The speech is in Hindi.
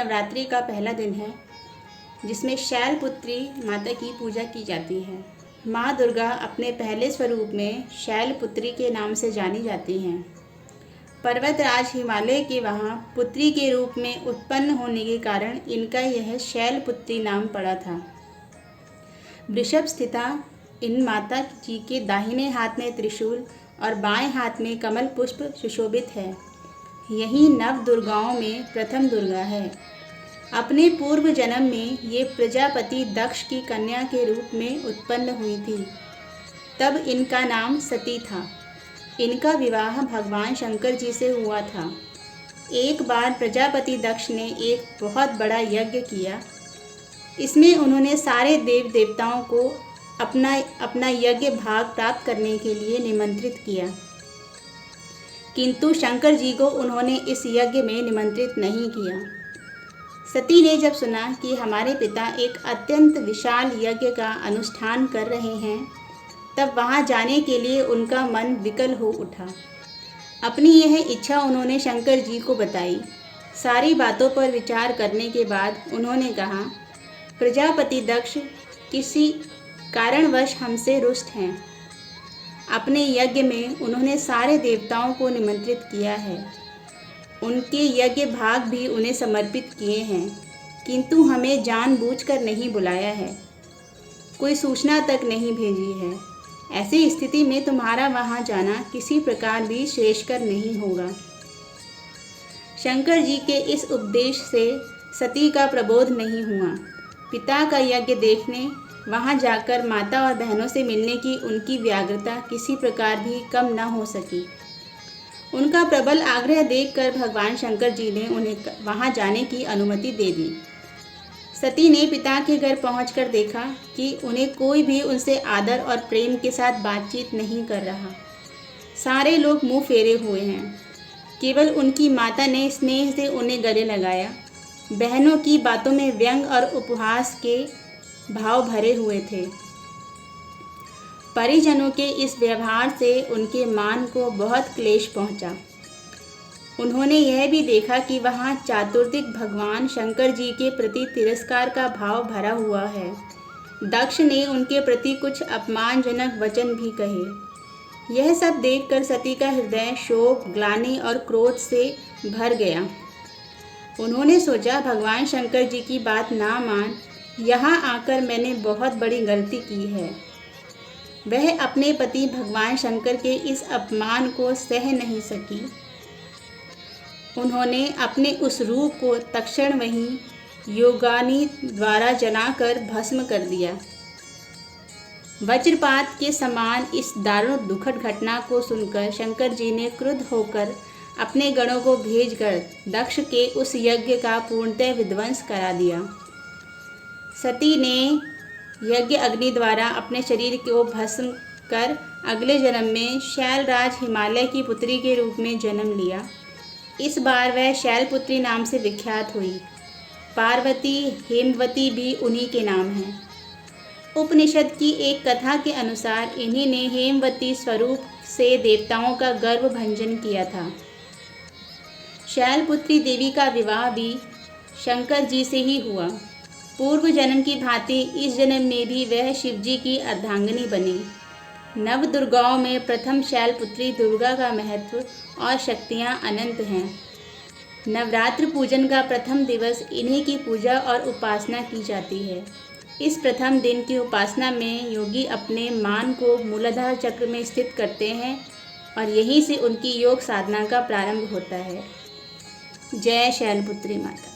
नवरात्रि का पहला दिन है जिसमें शैलपुत्री माता की पूजा की जाती है। माँ दुर्गा अपने पहले स्वरूप में शैलपुत्री के नाम से जानी जाती हैं। पर्वतराज हिमालय के वहाँ पुत्री के रूप में उत्पन्न होने के कारण इनका यह शैलपुत्री नाम पड़ा था। वृषभ स्थिता इन माता जी के दाहिने हाथ में त्रिशूल और बाएं हाथ में कमल पुष्प सुशोभित है। यही नव दुर्गाओं में प्रथम दुर्गा है। अपने पूर्व जन्म में ये प्रजापति दक्ष की कन्या के रूप में उत्पन्न हुई थी। तब इनका नाम सती था। इनका विवाह भगवान शंकर जी से हुआ था। एक बार प्रजापति दक्ष ने एक बहुत बड़ा यज्ञ किया। इसमें उन्होंने सारे देव देवताओं को अपना यज्ञ भाग प्राप्त करने के लिए निमंत्रित किया, किंतु शंकर जी को उन्होंने इस यज्ञ में निमंत्रित नहीं किया। सती ने जब सुना कि हमारे पिता एक अत्यंत विशाल यज्ञ का अनुष्ठान कर रहे हैं, तब वहां जाने के लिए उनका मन विकल हो उठा। अपनी यह इच्छा उन्होंने शंकर जी को बताई। सारी बातों पर विचार करने के बाद उन्होंने कहा, प्रजापति दक्ष किसी कारणवश हमसे रुष्ट हैं। अपने यज्ञ में उन्होंने सारे देवताओं को निमंत्रित किया है। उनके यज्ञ भाग भी उन्हें समर्पित किए हैं, किंतु हमें जानबूझकर नहीं बुलाया है, कोई सूचना तक नहीं भेजी है। ऐसी स्थिति में तुम्हारा वहां जाना किसी प्रकार भी श्रेयस्कर नहीं होगा। शंकर जी के इस उपदेश से सती का प्रबोध नहीं हुआ। पिता का यज्ञ देखने वहां जाकर माता और बहनों से मिलने की उनकी व्याग्रता किसी प्रकार भी कम न हो सकी। उनका प्रबल आग्रह देखकर भगवान शंकर जी ने उन्हें वहां जाने की अनुमति दे दी। सती ने पिता के घर पहुंचकर देखा कि उन्हें कोई भी उनसे आदर और प्रेम के साथ बातचीत नहीं कर रहा। सारे लोग मुंह फेरे हुए हैं। केवल उनकी माता ने स्नेह से उन्हें गले लगाया। बहनों की बातों में व्यंग और उपहास के भाव भरे हुए थे। परिजनों के इस व्यवहार से उनके मान को बहुत क्लेश पहुंचा। उन्होंने यह भी देखा कि वहां चातुर्दिक भगवान शंकर जी के प्रति तिरस्कार का भाव भरा हुआ है। दक्ष ने उनके प्रति कुछ अपमानजनक वचन भी कहे। यह सब देखकर सती का हृदय शोक, ग्लानि और क्रोध से भर गया। उन्होंने सोचा, भगवान शंकर जी की बात ना मान, यहाँ आकर मैंने बहुत बड़ी गलती की है। वह अपने पति भगवान शंकर के इस अपमान को सह नहीं सकी। उन्होंने अपने उस रूप को तत्क्षण वहीं योगाग्नि द्वारा जलाकर भस्म कर दिया। वज्रपात के समान इस दारुण दुखद घटना को सुनकर शंकर जी ने क्रुद्ध होकर अपने गणों को भेजकर दक्ष के उस यज्ञ का पूर्णतः विध्वंस करा दिया। सती ने यज्ञ अग्नि द्वारा अपने शरीर को भस्म कर अगले जन्म में शैलराज हिमालय की पुत्री के रूप में जन्म लिया। इस बार वह शैलपुत्री नाम से विख्यात हुई। पार्वती, हेमवती भी उन्हीं के नाम हैं। उपनिषद की एक कथा के अनुसार इन्हीं ने हेमवती स्वरूप से देवताओं का गर्व भंजन किया था। शैलपुत्री देवी का विवाह भी शंकर जी से ही हुआ। पूर्व जन्म की भांति इस जन्म में भी वह शिवजी की अर्धांगिनी बनी। नव दुर्गाओं में प्रथम शैलपुत्री दुर्गा का महत्व और शक्तियाँ अनंत हैं। नवरात्र पूजन का प्रथम दिवस इन्हीं की पूजा और उपासना की जाती है। इस प्रथम दिन की उपासना में योगी अपने मान को मूलाधार चक्र में स्थित करते हैं और यहीं से उनकी योग साधना का प्रारंभ होता है। जय शैलपुत्री माता।